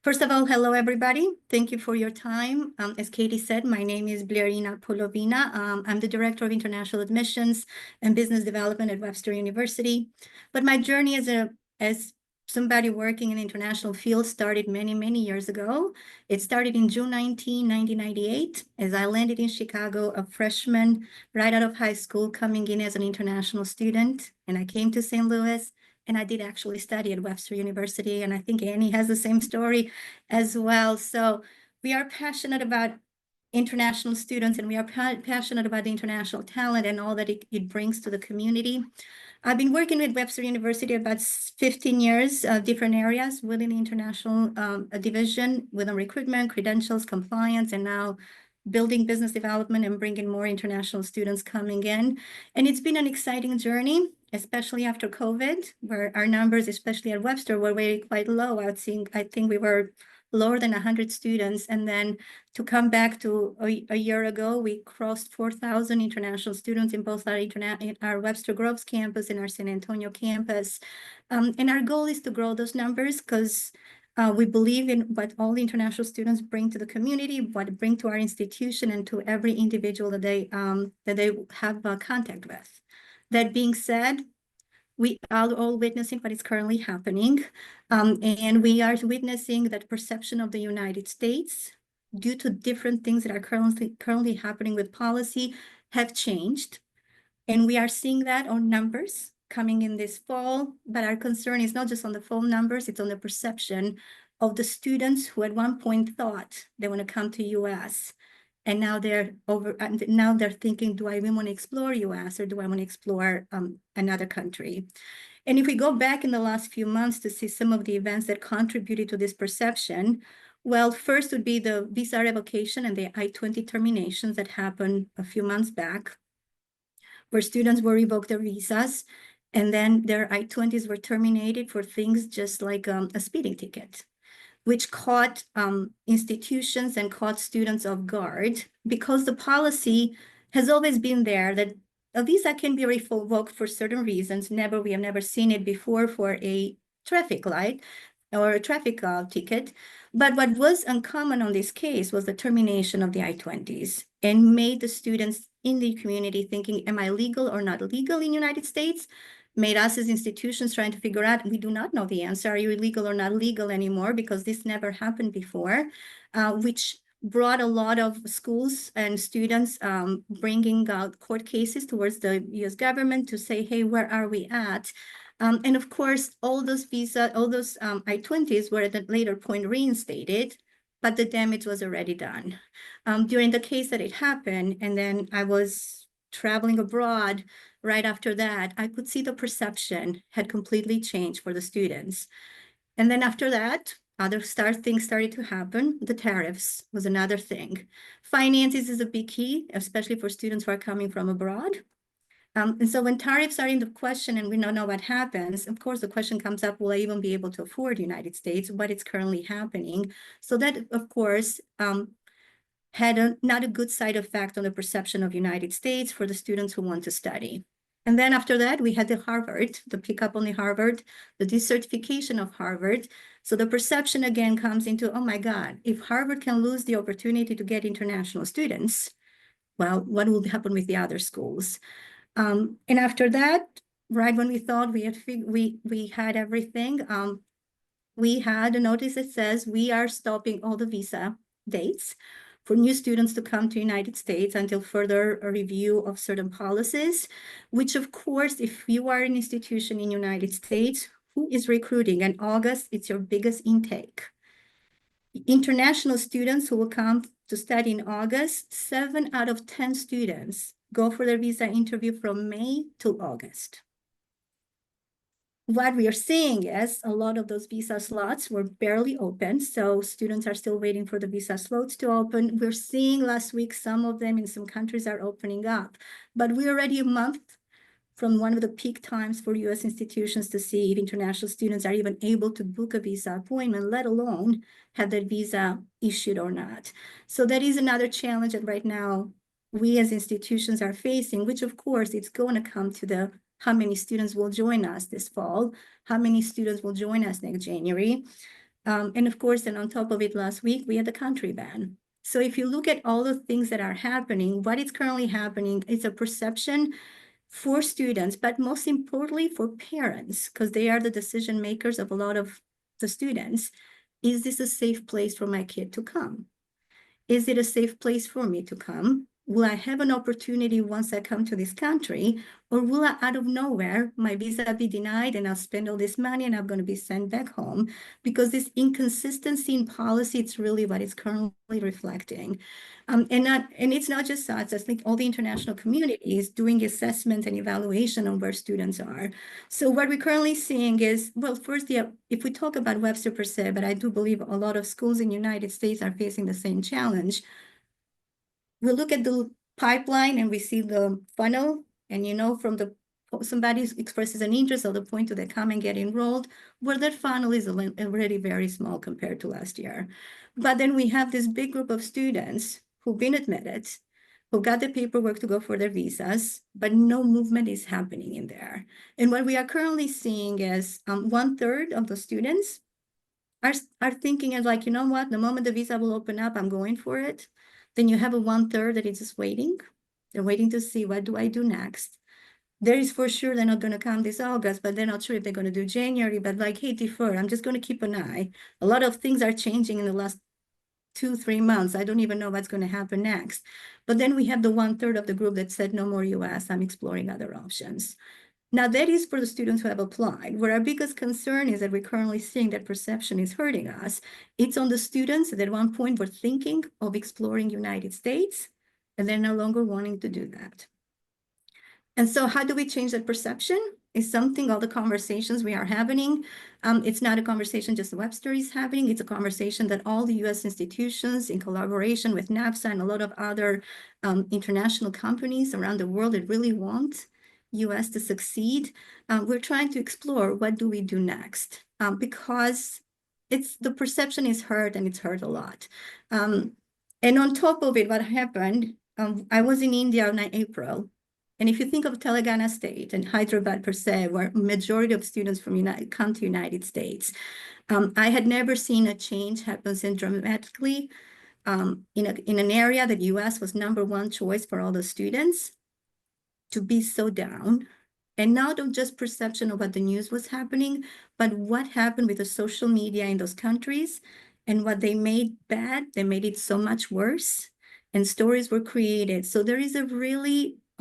first of all, hello, everybody. Thank you for your time. As Katie said, my name is Blerina Polovina. I'm the Director of International Admissions and Business Development at Webster University. But my journey as somebody working in the international field started many, many years ago. It started in June 1998, as I landed in Chicago, a freshman right out of high school, coming in as an international student. And I came to St. Louis, and I did actually study at Webster University. And I think Annie has the same story as well. So we are passionate about international students, and we are passionate about the international talent and all that it brings to the community. I've been working with Webster University about 15 years, different areas within the international division, within recruitment, credentials, compliance, and now building business development and bringing more international students coming in. And it's been an exciting journey, especially after COVID, where our numbers, especially at Webster, were quite low. I think we were lower than 100 students. And then to come back to a year ago, we crossed 4,000 international students in both our Webster Groves campus and our San Antonio campus. And our goal is to grow those numbers because we believe in what all the international students bring to the community, what they bring to our institution, and to every individual that they have contact with. That being said, we are all witnessing what is currently happening. And we are witnessing that perception of the United States, due to different things that are currently happening with policy, have changed. And we are seeing that on numbers coming in this fall. But our concern is not just on the fall numbers, it's on the perception of the students who at one point thought they want to come to US. And now they're thinking, do I even want to explore US, or do I want to explore another country? And if we go back in the last few months to see some of the events that contributed to this perception, well, first would be the visa revocation and the I-20 terminations that happened a few months back, where students were revoked their visas, and then their I-20s were terminated for things just like a speeding ticket, which caught institutions and caught students off guard, because the policy has always been there that a visa can be revoked for certain reasons. We have never seen it before for a traffic light or a traffic ticket. But what was uncommon on this case was the termination of the I-20s, and made the students in the community thinking, am I legal or not legal in the United States? Made us as institutions trying to figure out, we do not know the answer. Are you illegal or not legal anymore? Because this never happened before, which brought a lot of schools and students bringing court cases towards the US government to say, hey, where are we at? And of course, all those I-20s were at a later point reinstated, but the damage was already done. During the case that it happened, and then I was traveling abroad right after that, I could see the perception had completely changed for the students. And then after that, other things started to happen. The tariffs was another thing. Finances is a big key, especially for students who are coming from abroad. And so when tariffs are in the question and we don't know what happens, of course, the question comes up, will I even be able to afford the United States? What is currently happening? So that, of course, had not a good side effect on the perception of United States for the students who want to study. And then after that, we had the pickup on the Harvard, the decertification of Harvard. So the perception again comes into, oh my God, if Harvard can lose the opportunity to get international students, well, what will happen with the other schools? And after that, right when we thought we had everything, we had a notice that says we are stopping all the visa dates for new students to come to the United States until further review of certain policies, which of course, if you are an institution in the United States, who is recruiting? In August, it's your biggest intake. International students who will come to study in August, 7 out of 10 students go for their visa interview from May to August. What we are seeing is a lot of those visa slots were barely open, so students are still waiting for the visa slots to open. We're seeing last week some of them in some countries are opening up, but we're already a month from one of the peak times for US institutions to see if international students are even able to book a visa appointment, let alone have that visa issued or not. So that is another challenge that right now we as institutions are facing, which of course it's going to come to the how many students will join us this fall, how many students will join us next January. And of course, then on top of it, last week, we had the country ban. So if you look at all the things that are happening, what is currently happening is a perception for students, but most importantly for parents, because they are the decision makers of a lot of the students. Is this a safe place for my kid to come? Is it a safe place for me to come? Will I have an opportunity once I come to this country, or will I, out of nowhere, my visa be denied and I'll spend all this money and I'm going to be sent back home? Because this inconsistency in policy, it's really what it's currently reflecting. And it's not just us. I think all the international community is doing assessment and evaluation on where students are. So what we're currently seeing is, well, first, if we talk about Webster per se, but I do believe a lot of schools in the United States are facing the same challenge. We look at the pipeline and we see the funnel, and from the somebody expresses an interest at the point to they come and get enrolled, where that funnel is already very small compared to last year. But then we have this big group of students who've been admitted, who got the paperwork to go for their visas, but no movement is happening in there. And what we are currently seeing is 1/3 of the students are thinking of like, you know what, the moment the visa will open up, I'm going for it. Then you have a 1/3 that is just waiting. They're waiting to see, what do I do next? There is for sure they're not going to come this August, but they're not sure if they're going to do January, but like, hey, defer, I'm just going to keep an eye. A lot of things are changing in the last 2-3 months. I don't even know what's going to happen next. But then we have the 1/3 of the group that said, no more US, I'm exploring other options. Now, that is for the students who have applied. Where our biggest concern is that we're currently seeing that perception is hurting us. It's on the students that at one point were thinking of exploring United States, and they're no longer wanting to do that. And so how do we change that perception? Is something all the conversations we are having. It's not a conversation just Webster is having. It's a conversation that all the U.S. institutions in collaboration with NAFSA and a lot of other international companies around the world that really want U.S. to succeed. We're trying to explore what do we do next, because the perception is hurt, and it's hurt a lot. And on top of it, what happened, I was in India in April. And if you think of Telangana state and Hyderabad per se, where majority of students from come to United States, I had never seen a change happen so dramatically in an area that U.S. was #1 choice for all the students, to be so down. And not just perception of what the news was happening, but what happened with the social media in those countries and what they made bad, they made it so much worse, and stories were created. So there is a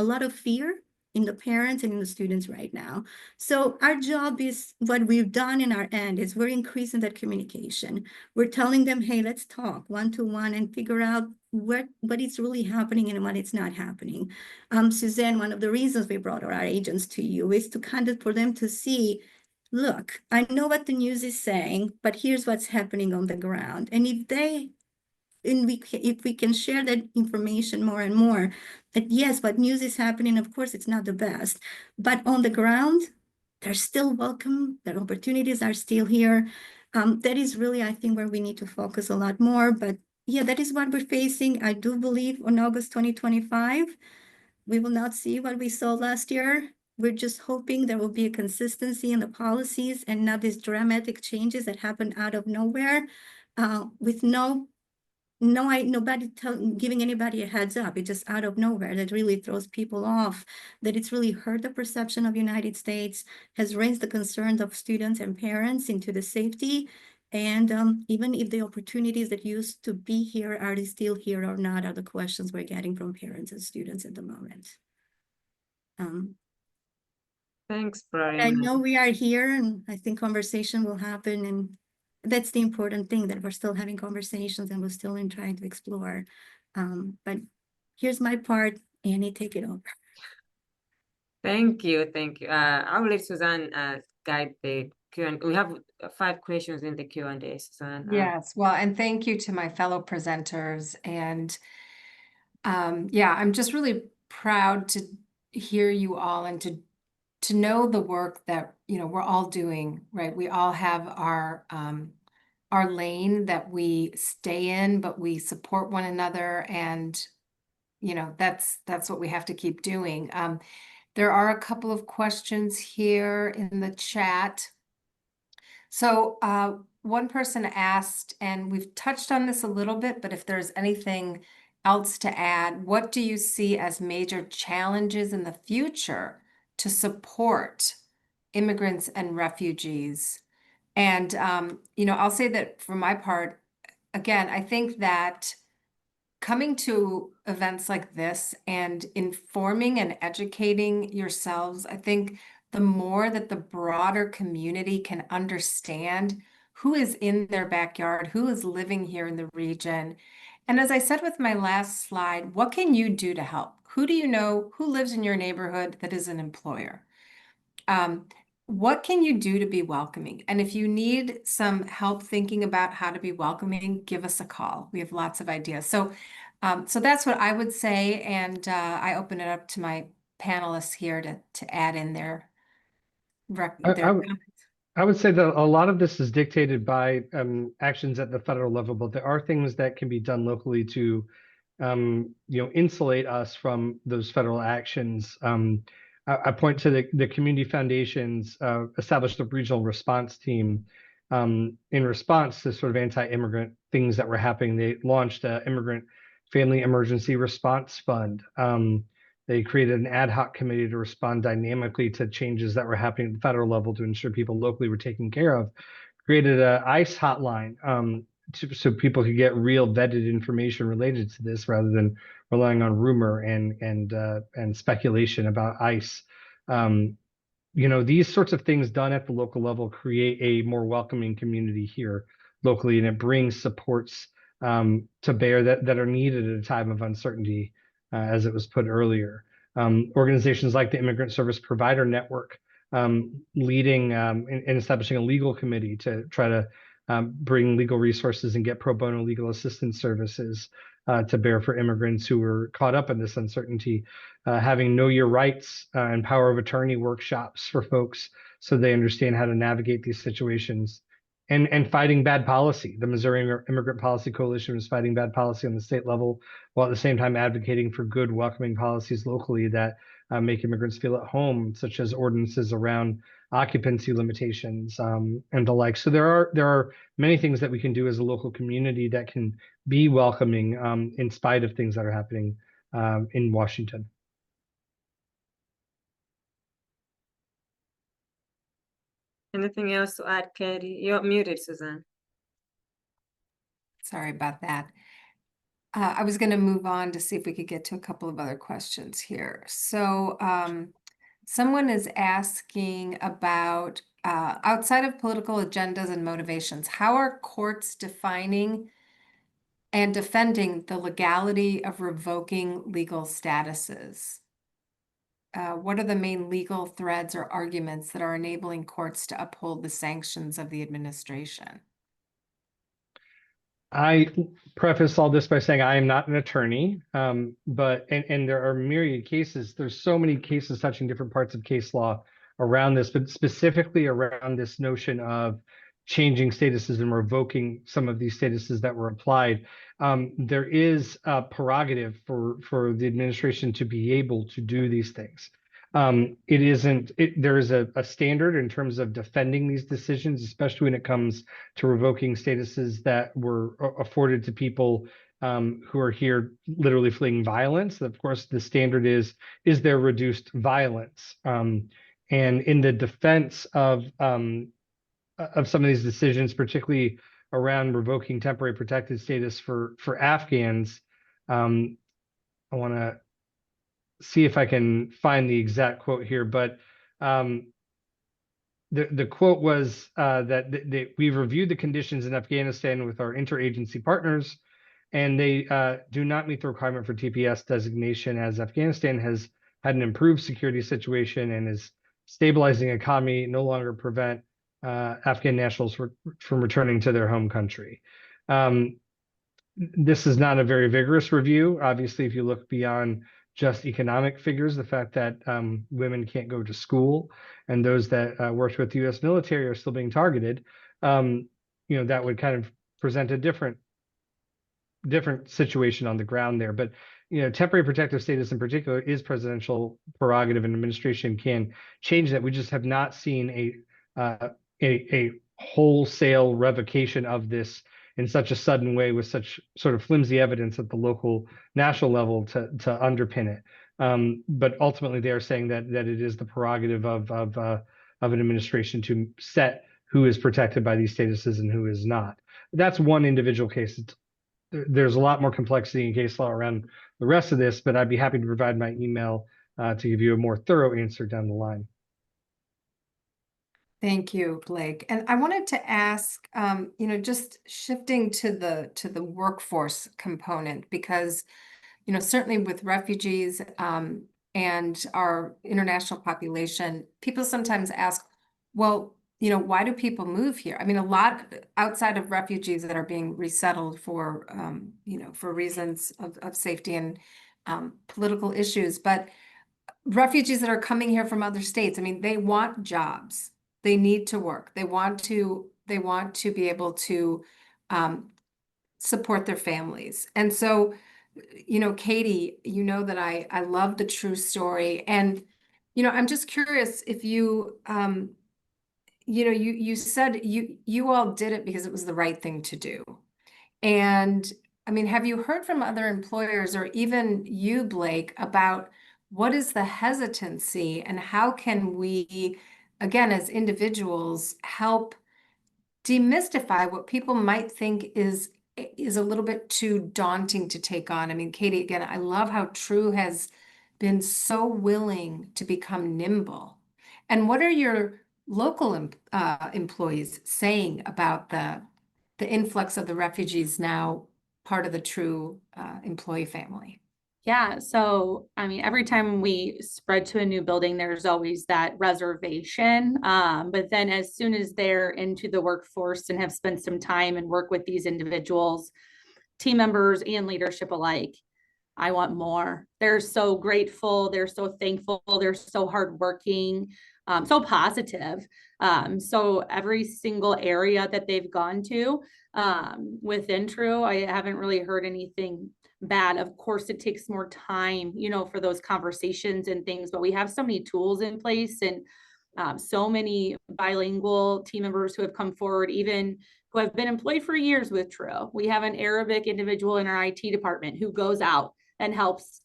lot of fear in the parents and in the students right now. So our job is, what we've done in our end is we're increasing that communication. We're telling them, hey, let's talk 1-to-1 and figure out what is really happening and what it's not happening. Suzanne, one of the reasons we brought our agents to you is to kind of for them to see, look, I know what the news is saying, but here's what's happening on the ground. And if we can share that information more and more, that yes, what news is happening, of course, it's not the best, but on the ground, they're still welcome. Their opportunities are still here. That is really, I think, where we need to focus a lot more. But yeah, that is what we're facing. I do believe on August 2025, we will not see what we saw last year. We're just hoping there will be a consistency in the policies and not these dramatic changes that happen out of nowhere, with nobody giving anybody a heads up. It's just out of nowhere that really throws people off, that it's really hurt the perception of United States, has raised the concerns of students and parents into the safety. And even if the opportunities that used to be here, are they still here or not, are the questions we're getting from parents and students at the moment. Thanks, I Blerina. know we are here, and I think conversation will happen, and that's the important thing, that we're still having conversations and we're still trying to explore. But here's my part, Annie, take it over. Thank you. I will let Suzanne guide the Q&A. We have 5 questions in the Q&A, Suzanne. Yes, well, and thank you to my fellow presenters. And yeah, I'm just really proud to hear you all and to know the work that, we're all doing, right? We all have our lane that we stay in, but we support one another. And that's what we have to keep doing. There are a couple of questions here in the chat. So one person asked, and we've touched on this a little bit, but if there's anything else to add, what do you see as major challenges in the future to support immigrants and refugees? And, I'll say that for my part, again, I think that coming to events like this and informing and educating yourselves, I think the more that the broader community can understand who is in their backyard, who is living here in the region. And as I said with my last slide, what can you do to help? Who do you know who lives in your neighborhood that is an employer? What can you do to be welcoming? And if you need some help thinking about how to be welcoming, give us a call. We have lots of ideas. So that's what I would say. And I open it up to my panelists here to add in their comments. I would say that a lot of this is dictated by actions at the federal level, but there are things that can be done locally to insulate us from those federal actions. I point to the community foundations established a regional response team in response to sort of anti-immigrant things that were happening. They launched an Immigrant Family Emergency Response Fund. They created an ad hoc committee to respond dynamically to changes that were happening at the federal level to ensure people locally were taken care of. Created an ICE hotline so people could get real vetted information related to this rather than relying on rumor and speculation about ICE. These sorts of things done at the local level create a more welcoming community here locally, and it brings supports to bear that are needed at a time of uncertainty, as it was put earlier. Organizations like the Immigrant Service Provider Network leading and establishing a legal committee to try to bring legal resources and get pro bono legal assistance services to bear for immigrants who were caught up in this uncertainty, having know your rights and power of attorney workshops for folks so they understand how to navigate these situations, and fighting bad policy. The Missouri Immigrant Policy Coalition was fighting bad policy on the state level, while at the same time advocating for good, welcoming policies locally that make immigrants feel at home, such as ordinances around occupancy limitations and the like. So there are many things that we can do as a local community that can be welcoming in spite of things that are happening in Washington. Anything else to add, Katie? You're muted, Suzanne. Sorry about that. I was going to move on to see if we could get to a couple of other questions here. So someone is asking about outside of political agendas and motivations, how are courts defining and defending the legality of revoking legal statuses? What are the main legal threads or arguments that are enabling courts to uphold the sanctions of the administration? I preface all this by saying I am not an attorney, but there are myriad cases. There's so many cases touching different parts of case law around this, but specifically around this notion of changing statuses and revoking some of these statuses that were applied. There is a prerogative for the administration to be able to do these things. There is a standard in terms of defending these decisions, especially when it comes to revoking statuses that were afforded to people who are here literally fleeing violence. Of course, the standard is there reduced violence? And in the defense of some of these decisions, particularly around revoking temporary protected status for Afghans, I want to see if I can find the exact quote here, but the quote was that we've reviewed the conditions in Afghanistan with our interagency partners, and they do not meet the requirement for TPS designation, as Afghanistan has had an improved security situation and is stabilizing economy, no longer prevent Afghan nationals from returning to their home country. This is not a very vigorous review. Obviously, if you look beyond just economic figures, the fact that women can't go to school and those that worked with the U.S. military are still being targeted, that would kind of present a different situation on the ground there. But temporary protective status in particular is presidential prerogative, and administration can change that. We just have not seen a wholesale revocation of this in such a sudden way with such sort of flimsy evidence at the local national level to underpin it. But ultimately, they are saying that it is the prerogative of an administration to set who is protected by these statuses and who is not. That's one individual case. There's a lot more complexity in case law around the rest of this, but I'd be happy to provide my email to give you a more thorough answer down the line. Thank you, Blake. And I wanted to ask, just shifting to the workforce component, because, certainly with refugees and our international population, people sometimes ask, well, why do people move here? I mean, a lot outside of refugees that are being resettled for, for reasons of safety and political issues, but refugees that are coming here from other states, I mean, they want jobs. They need to work. They want to be able to support their families. And so, Katie, that I love the true story. And, I'm just curious if you, you said you all did it because it was the right thing to do. And I mean, have you heard from other employers or even you, Blake, about what is the hesitancy and how can we, again, as individuals, help demystify what people might think is a little bit too daunting to take on? I mean, Katie, again, I love how True has been so willing to become nimble. And what are your local employees saying about the influx of the refugees now part of the True employee family? Yeah, so I mean, every time we spread to a new building, there's always that reservation. But then as soon as they're into the workforce and have spent some time and work with these individuals, team members and leadership alike, I want more. They're so grateful, they're so thankful, they're so hardworking, so positive. So every single area that they've gone to within True, I haven't really heard anything bad. Of course, it takes more time, for those conversations and things, but we have so many tools in place and so many bilingual team members who have come forward, even who have been employed for years with True. We have an Arabic individual in our IT department who goes out and helps,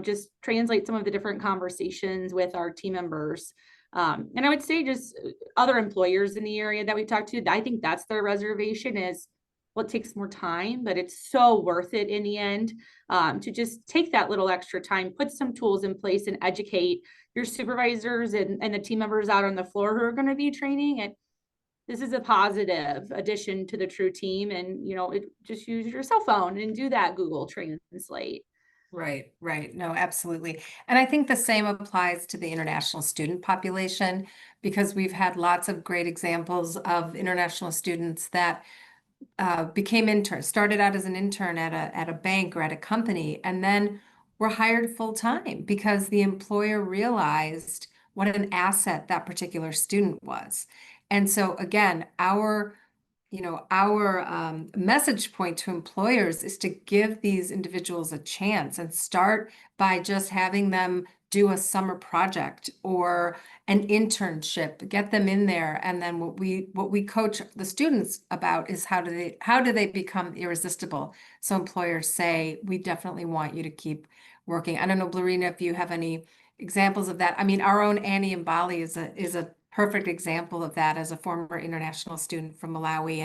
just translate some of the different conversations with our team members. And I would say just other employers in the area that we talked to, I think that's their reservation is, well, it takes more time, but it's so worth it in the end to just take that little extra time, put some tools in place and educate your supervisors and the team members out on the floor who are going to be training. And this is a positive addition to the True team. And, just use your cell phone and do that Google Translate. Right. No, absolutely. And I think the same applies to the international student population, because we've had lots of great examples of international students that became interns, started out as an intern at a bank or at a company, and then were hired full time because the employer realized what an asset that particular student was. And so again, our message point to employers is to give these individuals a chance and start by just having them do a summer project or an internship, get them in there. And then what we coach the students about is how do they become irresistible? So employers say, we definitely want you to keep working. I don't know, Blerina, if you have any examples of that. I mean, our own Annie in Bali is a perfect example of that as a former international student from Malawi.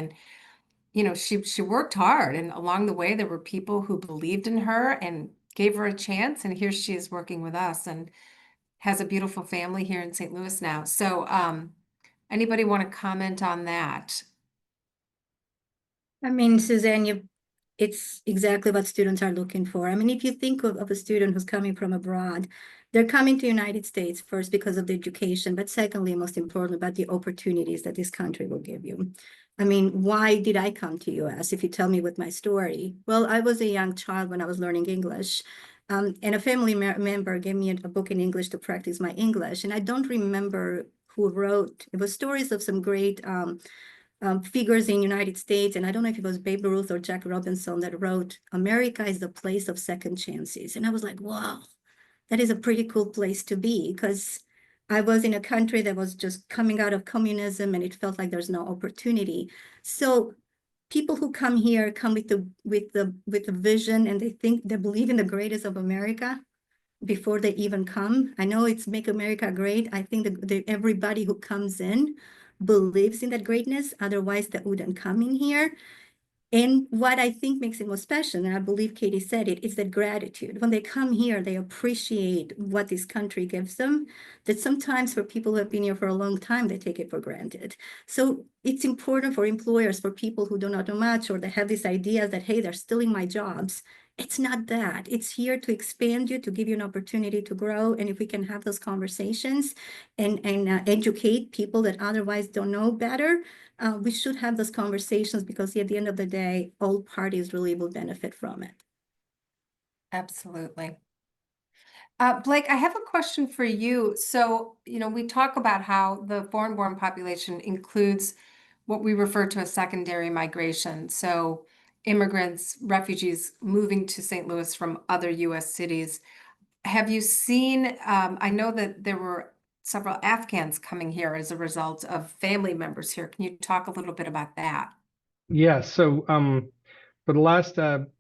And she worked hard, and along the way there were people who believed in her and gave her a chance, and here she is working with us and has a beautiful family here in St. Louis now. So anybody want to comment on that? I mean, Suzanne, it's exactly what students are looking for. I mean, if you think of a student who's coming from abroad, they're coming to the United States first because of the education, but secondly, most importantly, about the opportunities that this country will give you. I mean, why did I come to US? If you tell me with my story, well, I was a young child when I was learning English. And a family member gave me a book in English to practice my English. And I don't remember who wrote. It was stories of some great figures in United States, and I don't know if it was Babe Ruth or Jack Robinson that wrote, "America is the place of second chances." And I was like, wow, that is a pretty cool place to be, because I was in a country that was just coming out of communism and it felt like there's no opportunity. So people who come here come with the vision, and they believe in the greatest of America before they even come. I know it's Make America Great. I think that everybody who comes in believes in that greatness, otherwise they wouldn't come in here. And what I think makes it more special, and I believe Katie said it, is that gratitude. When they come here, they appreciate what this country gives them, that sometimes for people who have been here for a long time, they take it for granted. So it's important for employers, for people who do not know much, or they have this idea that, hey, they're stealing my jobs. It's not that. It's here to expand you, to give you an opportunity to grow. And if we can have those conversations and educate people that otherwise don't know better, we should have those conversations, because at the end of the day, all parties really will benefit from it. Absolutely. Blake, I have a question for you. So, we talk about how the foreign-born population includes what we refer to as secondary migration. So immigrants, refugees moving to St. Louis from other US cities. Have you seen, I know that there were several Afghans coming here as a result of family members here. Can you talk a little bit about that? Yeah. So for the last well,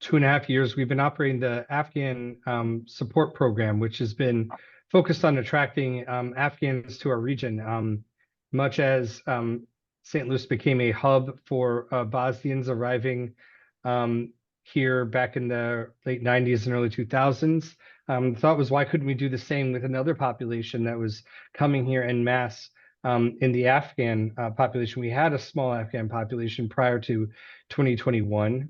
2.5 years, we've been operating the Afghan support program, which has been focused on attracting Afghans to our region. Much as St. Louis became a hub for Bosnians arriving here back in the late 90s and early 2000s. The thought was, why couldn't we do the same with another population that was coming here en masse? In the Afghan population, we had a small Afghan population prior to 2021,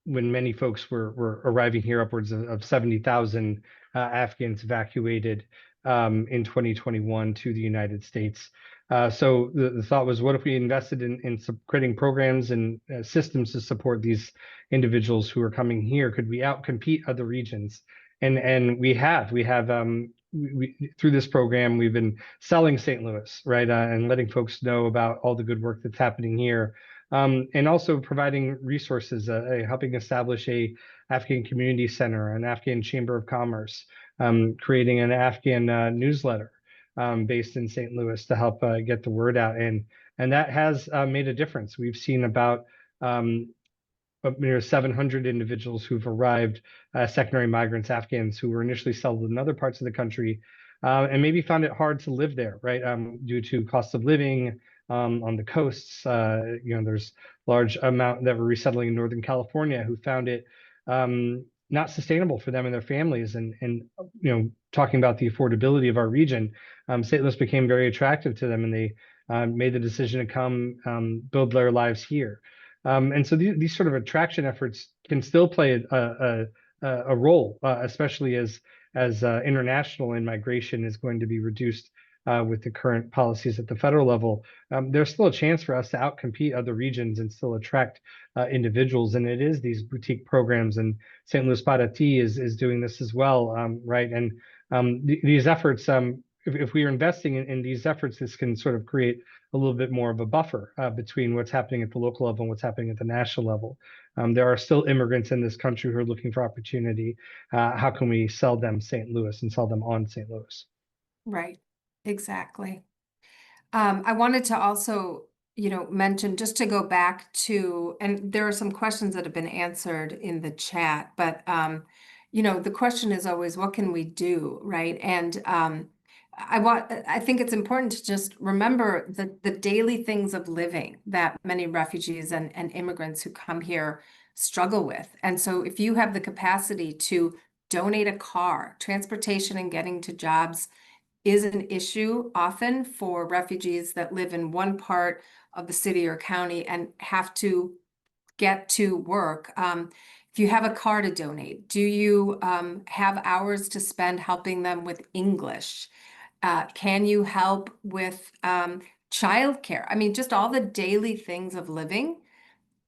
when many folks were arriving here, upwards of 70,000 Afghans evacuated in 2021 to the United States. So the thought was, what if we invested in creating programs and systems to support these individuals who are coming here? Could we outcompete other regions? And we have through this program, we've been selling St. Louis, right, and letting folks know about all the good work that's happening here. And also providing resources, helping establish a Afghan community center, an Afghan chamber of commerce, creating an Afghan newsletter based in St. Louis to help get the word out. And that has made a difference. We've seen about 700 individuals who've arrived, secondary migrants, Afghans who were initially settled in other parts of the country and maybe found it hard to live there, right, due to cost of living, on the coasts. There's large amount that were resettling in Northern California who found it not sustainable for them and their families. And talking about the affordability of our region, St. Louis became very attractive to them, and they made the decision to come build their lives here. And so these sort of attraction efforts can still play a role, especially as international immigration is going to be reduced with the current policies at the federal level. There's still a chance for us to outcompete other regions and still attract individuals. And it is these boutique programs, and St. Louis Parati is doing this as well, right? And these efforts, if we are investing in these efforts, this can sort of create a little bit more of a buffer between what's happening at the local level and what's happening at the national level. There are still immigrants in this country who are looking for opportunity. How can we sell them St. Louis and sell them on St. Louis? Right. Exactly. I wanted to also, mention, just to go back to, and there are some questions that have been answered in the chat, but, the question is always, what can we do, right? And I think it's important to just remember the daily things of living that many refugees and immigrants who come here struggle with. And so if you have the capacity to donate a car, transportation and getting to jobs is an issue often for refugees that live in one part of the city or county and have to get to work. If you have a car to donate, do you have hours to spend helping them with English? Can you help with childcare? I mean, just all the daily things of living,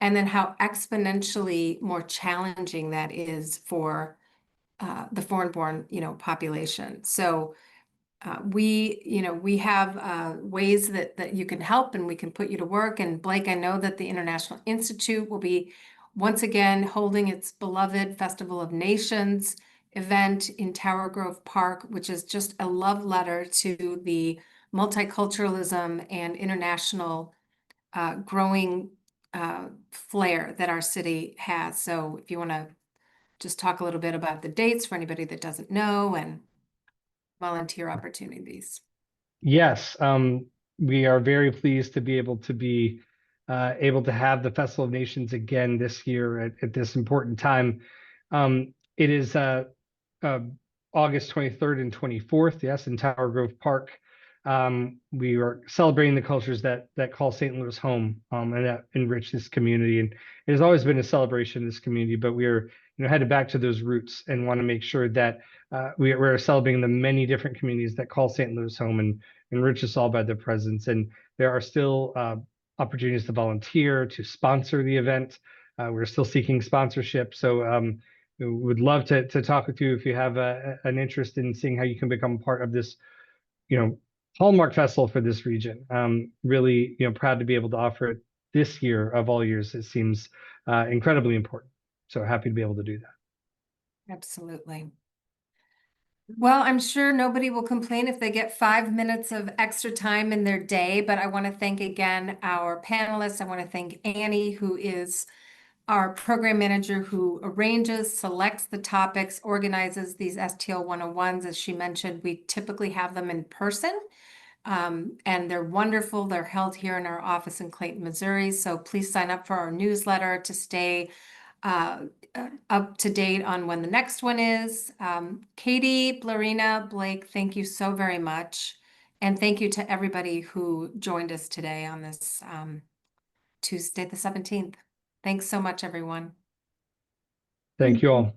and then how exponentially more challenging that is for the foreign-born, population. So we have ways that you can help and we can put you to work. And Blake, I know that the International Institute will be once again holding its beloved Festival of Nations event in Tower Grove Park, which is just a love letter to the multiculturalism and international growing flair that our city has. So if you want to just talk a little bit about the dates for anybody that doesn't know and volunteer opportunities. Yes, we are very pleased to be able to have the Festival of Nations again this year at this important time. It is August 23rd and 24th, yes, in Tower Grove Park. We are celebrating the cultures that call St. Louis home, and that enrich this community. And it has always been a celebration in this community, but we are headed back to those roots and want to make sure that we're celebrating the many different communities that call St. Louis home and enrich us all by their presence. And there are still opportunities to volunteer, to sponsor the event. We're still seeking sponsorship. So we would love to talk with you if you have an interest in seeing how you can become part of this, hallmark festival for this region. Really, proud to be able to offer it this year of all years. It seems incredibly important. So happy to be able to do that. Absolutely. Well, I'm sure nobody will complain if they get 5 minutes of extra time in their day, but I want to thank again our panelists. I want to thank Annie, who is our program manager, who arranges, selects the topics, organizes these STL 101s. As she mentioned, we typically have them in person, and they're wonderful. They're held here in our office in Clayton, Missouri. So please sign up for our newsletter to stay up to date on when the next one is. Katie, Blerina, Blake, thank you so very much. And thank you to everybody who joined us today on this Tuesday, the 17th. Thanks so much, everyone. Thank you all.